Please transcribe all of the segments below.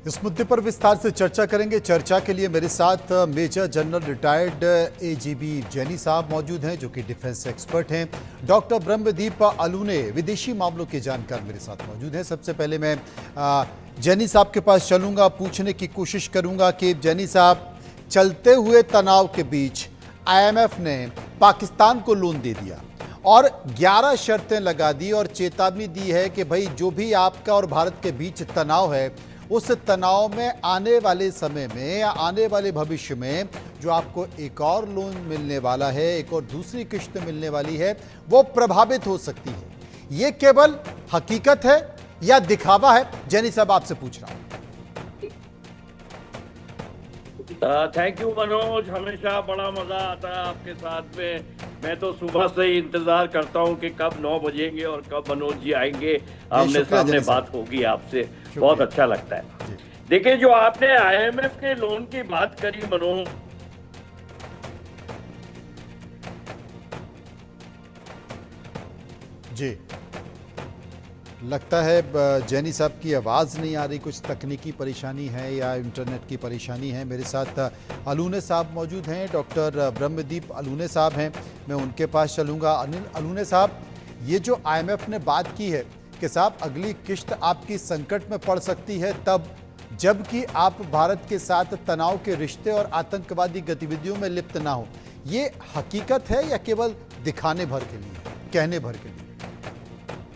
इस मुद्दे पर विस्तार से चर्चा करेंगे। चर्चा के लिए मेरे साथ मेजर जनरल रिटायर्ड एजीबी जैनी साहब मौजूद हैं, जो कि डिफेंस एक्सपर्ट हैं। डॉक्टर ब्रह्मदीप अलूने, विदेशी मामलों के जानकार, मेरे साथ मौजूद हैं। सबसे पहले मैं जैनी साहब के पास चलूंगा, पूछने की कोशिश करूंगा कि जैनी साहब, चलते हुए तनाव के बीच IMF ने पाकिस्तान को लोन दे दिया और 11 शर्तें लगा दी और चेतावनी दी है कि भाई जो भी आपका और भारत के बीच तनाव है, उस तनाव में आने वाले समय में या आने वाले भविष्य में जो आपको एक और लोन मिलने वाला है, एक और दूसरी किश्त मिलने वाली है, वो प्रभावित हो सकती है। ये केवल हकीकत है या दिखावा है? जैनी साहब, आपसे पूछ रहा हूं। थैंक यू मनोज, हमेशा बड़ा मजा आता है आपके साथ में। मैं तो सुबह से ही इंतजार करता हूं कि कब 9 बजेंगे और कब मनोज जी आएंगे, आमने सामने बात होगी आपसे। बहुत अच्छा लगता है। देखिए, जो आपने IMF के लोन की बात करी मनोज, जी, लगता है जैनी साहब की आवाज़ नहीं आ रही, कुछ तकनीकी परेशानी है या इंटरनेट की परेशानी है। मेरे साथ अलूने साहब मौजूद हैं, डॉक्टर ब्रह्मदीप अलूने साहब हैं, मैं उनके पास चलूँगा। अनिल अलूने साहब, ये जो IMF ने बात की है कि साहब अगली किश्त आपकी संकट में पड़ सकती है तब जबकि आप भारत के साथ तनाव के रिश्ते और आतंकवादी गतिविधियों में लिप्त ना हो, ये हकीकत है या केवल दिखाने भर के लिए, कहने भर के लिए?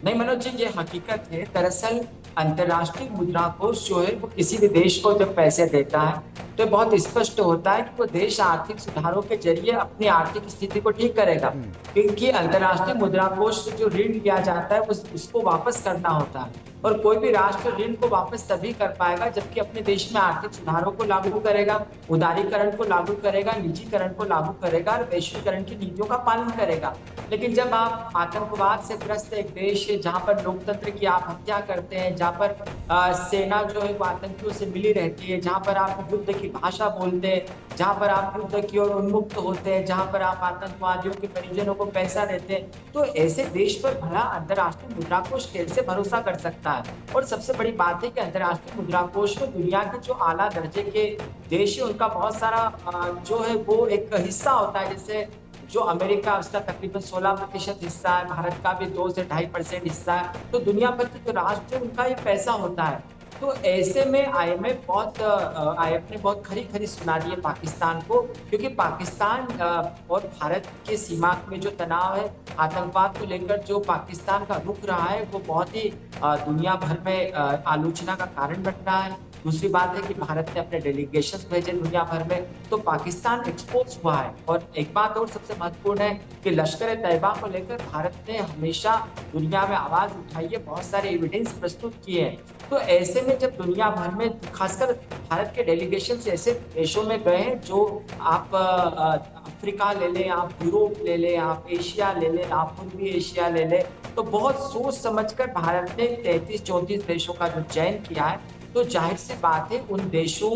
नहीं मनोज जी, ये हकीकत है। दरअसल अंतर्राष्ट्रीय मुद्रा कोष जो है वो किसी भी देश को जब पैसे देता है तो बहुत स्पष्ट होता है कि वो देश आर्थिक सुधारों के जरिए अपनी आर्थिक स्थिति को ठीक करेगा, क्योंकि अंतर्राष्ट्रीय मुद्रा कोष से जो ऋण लिया जाता है उसको वापस करना होता है। और कोई भी राष्ट्र ऋण को वापस तभी कर पाएगा जबकि अपने देश में आर्थिक सुधारों को लागू करेगा, उदारीकरण को लागू करेगा, निजीकरण को लागू करेगा और वैश्वीकरण की नीतियों का पालन करेगा। लेकिन जब आप आतंकवाद से ग्रस्त एक देश है जहां पर लोकतंत्र की आप हत्या करते हैं, जहां पर सेना जो है वो आतंकियों से मिली रहती है, जहां पर आप युद्ध की भाषा बोलते हैं, जहां पर आप युद्ध की ओर उन्मुक्त होते हैं, जहां पर आप आतंकवादियों के परिजनों को पैसा देते हैं, तो ऐसे देश पर भला अंतर्राष्ट्रीय मुद्रा कोष कैसे भरोसा कर सकता है? और सबसे बड़ी बात है कि अंतर्राष्ट्रीय मुद्रा कोष में दुनिया के जो आला दर्जे के देश है उनका बहुत सारा जो है वो एक हिस्सा होता है। जैसे जो अमेरिका, उसका तकरीबन 16% हिस्सा है, भारत का भी 2 से 2.5% हिस्सा है। तो दुनिया भर के जो राष्ट्र है उनका ये पैसा होता है। तो ऐसे में IMF ने बहुत खरी खरी सुना दी है पाकिस्तान को, क्योंकि पाकिस्तान और भारत के सीमा में जो तनाव है, आतंकवाद को लेकर जो पाकिस्तान का रुख रहा है, वो बहुत ही दुनिया भर में आलोचना का कारण बन रहा है। दूसरी बात है कि भारत ने अपने डेलीगेशंस भेजे दुनिया भर में, तो पाकिस्तान एक्सपोज हुआ है। और एक बात और सबसे महत्वपूर्ण है कि लश्कर तैयबा को लेकर भारत ने हमेशा दुनिया में आवाज उठाई है, बहुत सारे एविडेंस प्रस्तुत किए हैं। तो ऐसे में जब दुनिया भर में, खासकर भारत के डेलीगेशन ऐसे देशों में गए हैं जो आप अफ्रीका ले लें, आप यूरोप ले लें, आप एशिया ले लें, आप पूर्वी एशिया ले लें, तो बहुत सोच समझकर भारत ने 33-34 देशों का जो चयन किया है। तो जाहिर सी बात है उन देशों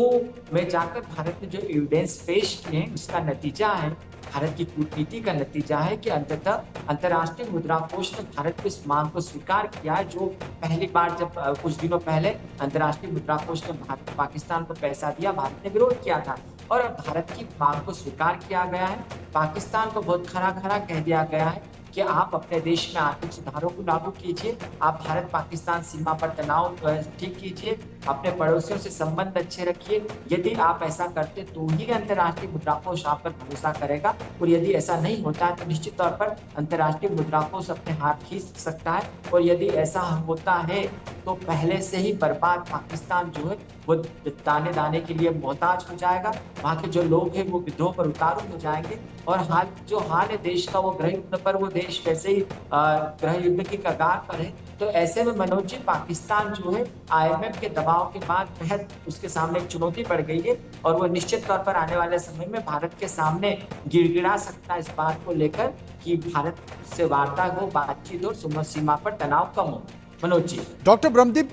में जाकर भारत ने जो एविडेंस पेश किए हैं उसका नतीजा है, भारत की कूटनीति का नतीजा है कि अंततः अंतर्राष्ट्रीय मुद्रा कोष ने भारत की इस मांग को स्वीकार किया है। जो पहली बार जब कुछ दिनों पहले अंतर्राष्ट्रीय मुद्रा कोष ने पाकिस्तान को पैसा दिया, भारत ने विरोध किया था और अब भारत की मांग को स्वीकार किया गया है। पाकिस्तान को बहुत खरा खरा कह दिया गया है कि आप अपने देश में आर्थिक सुधारों को लागू कीजिए, आप भारत पाकिस्तान सीमा पर तनाव ठीक कीजिए, अपने पड़ोसियों से संबंध अच्छे रखिए। यदि आप ऐसा करते तो ही अंतर्राष्ट्रीय मुद्रा कोष आप पर भरोसा करेगा, और यदि ऐसा नहीं होता है तो निश्चित तौर पर अंतर्राष्ट्रीय मुद्रा कोष अपने हाथ खींच सकता है। और यदि ऐसा होता है तो पहले से ही बर्बाद पाकिस्तान जो है वो दाने दाने के लिए मोहताज हो जाएगा, वहाँ के जो लोग हैं वो विद्रोह पर उतारू हो जाएंगे, और हाल है देश का, वो गृह युद्ध पर, वो देश वैसे ही गृह युद्ध की कगार पर है। तो ऐसे में मनोज जी, पाकिस्तान जो है IMF के दबाव के बाद बेहद उसके सामने एक चुनौती पड़ गई है, और वो निश्चित तौर पर आने वाले समय में भारत के सामने गिड़गिड़ा सकता है इस बात को लेकर कि भारत से वार्ता हो, बातचीत और सीमा पर तनाव कम हो। मनोज जी। डॉक्टर ब्रह्मदीप,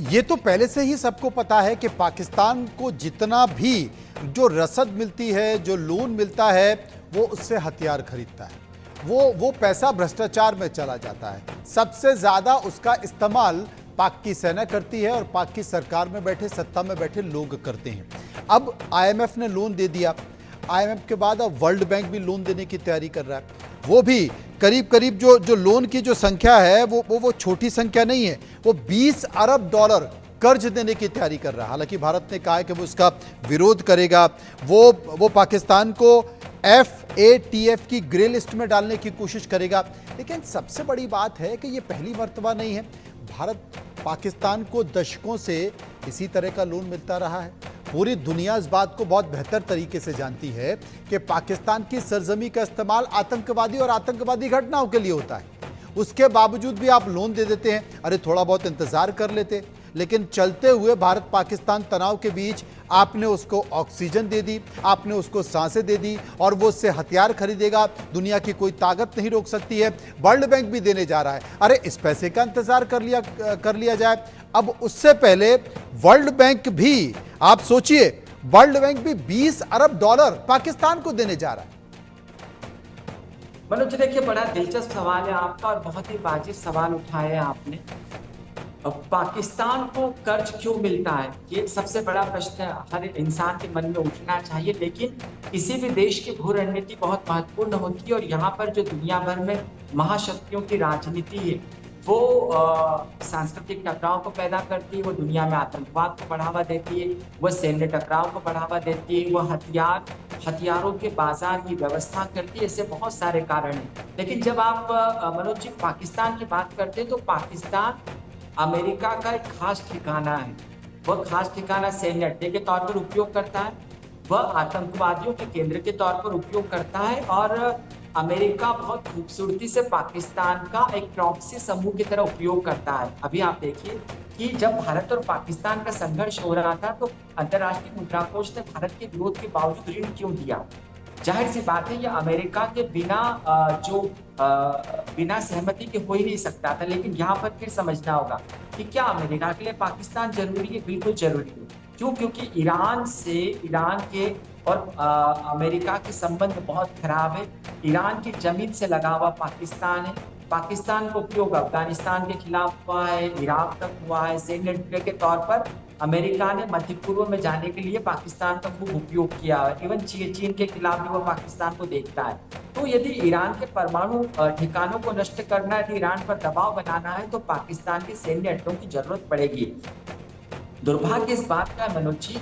ये तो पहले से ही सबको पता है कि पाकिस्तान को जितना भी जो रसद मिलती है, जो लोन मिलता है, वो उससे हथियार खरीदता है, वो पैसा भ्रष्टाचार में चला जाता है। सबसे ज्यादा उसका इस्तेमाल पाक की सेना करती है और पाक की सरकार में बैठे, सत्ता में बैठे लोग करते हैं। अब आईएमएफ ने लोन दे दिया, आईएमएफ के बाद अब वर्ल्ड बैंक भी लोन देने की तैयारी कर रहा है। वो भी करीब करीब जो लोन की जो संख्या है वो छोटी संख्या नहीं है, वो 20 अरब डॉलर कर्ज देने की तैयारी कर रहा है। हालांकि भारत ने कहा है कि वो इसका विरोध करेगा, वो पाकिस्तान को FATF की ग्रे लिस्ट में डालने की कोशिश करेगा। लेकिन सबसे बड़ी बात है कि ये पहली मर्तबा नहीं है, भारत पाकिस्तान को दशकों से इसी तरह का लोन मिलता रहा है। पूरी दुनिया इस बात को बहुत बेहतर तरीके से जानती है कि पाकिस्तान की सरजमी का इस्तेमाल आतंकवादी और आतंकवादी घटनाओं के लिए होता है। उसके बावजूद भी आप लोन दे देते हैं, अरे थोड़ा बहुत इंतजार कर लेते। लेकिन चलते हुए भारत पाकिस्तान तनाव के बीच आपने उसको ऑक्सीजन दे दी, आपने उसको सांसें दे दी और वो उससे हथियार खरीदेगा। दुनिया की कोई ताकत नहीं रोक सकती है। वर्ल्ड बैंक भी देने जा रहा है, अरे इस पैसे का इंतजार कर लिया जाए। अब उससे पहले वर्ल्ड बैंक भी, आप सोचिए, वर्ल्ड बैंक भी 20 अरब डॉलर पाकिस्तान को देने जा रहा है। मनोज, देखिए बड़ा दिलचस्प सवाल है आपका और बहुत ही वाजिब सवाल उठाया है आपने। अब पाकिस्तान को कर्ज क्यों मिलता है, ये सबसे बड़ा प्रश्न हर इंसान के मन में उठना चाहिए। लेकिन किसी भी देश की भू रणनीति बहुत महत्वपूर्ण होती है और यहाँ पर जो दुनिया भर में महाशक्तियों की राजनीति है वो सांस्कृतिक टकराव को पैदा करती है, वो दुनिया में आतंकवाद को बढ़ावा देती है, वो सैन्य टकराव को बढ़ावा देती है, वो हथियारों के बाजार की व्यवस्था करती है। ऐसे बहुत सारे कारण हैं। लेकिन जब आप मनोज जी पाकिस्तान की बात करते हैं तो पाकिस्तान अमेरिका का एक खास ठिकाना है। वह खास ठिकाना सैन्य अड्डे के तौर पर उपयोग करता है, वह आतंकवादियों के केंद्र के तौर पर उपयोग करता है और अमेरिका बहुत खूबसूरती से पाकिस्तान का एक प्रॉक्सी समूह की तरह उपयोग करता है। अभी आप देखिए कि जब भारत और पाकिस्तान का संघर्ष हो रहा था तो अंतर्राष्ट्रीय मुद्रा कोष ने भारत के विरोध के बावजूद ऋण क्यों दिया? जाहिर सी बात है, यह अमेरिका के बिना सहमति के हो ही नहीं सकता था। लेकिन यहाँ पर फिर समझना होगा कि क्या अमेरिका के लिए पाकिस्तान जरूरी है? बिल्कुल जरूरी है। क्यों? क्योंकि ईरान के और अमेरिका के संबंध बहुत खराब है। ईरान की जमीन से लगा हुआ पाकिस्तान है। पाकिस्तान का उपयोग अफगानिस्तान के खिलाफ हुआ है, इराक तक हुआ है। सैन्य अड्डे के तौर पर अमेरिका ने मध्य पूर्व में जाने के लिए पाकिस्तान का खूब उपयोग किया है। इवन चीन के खिलाफ भी वो पाकिस्तान को देखता है। तो यदि ईरान के परमाणु ठिकानों को नष्ट करना है, यदि ईरान पर दबाव बनाना है तो पाकिस्तान के सैन्य अड्डों की जरूरत पड़ेगी। दुर्भाग्य इस बात का है मनोज जी कि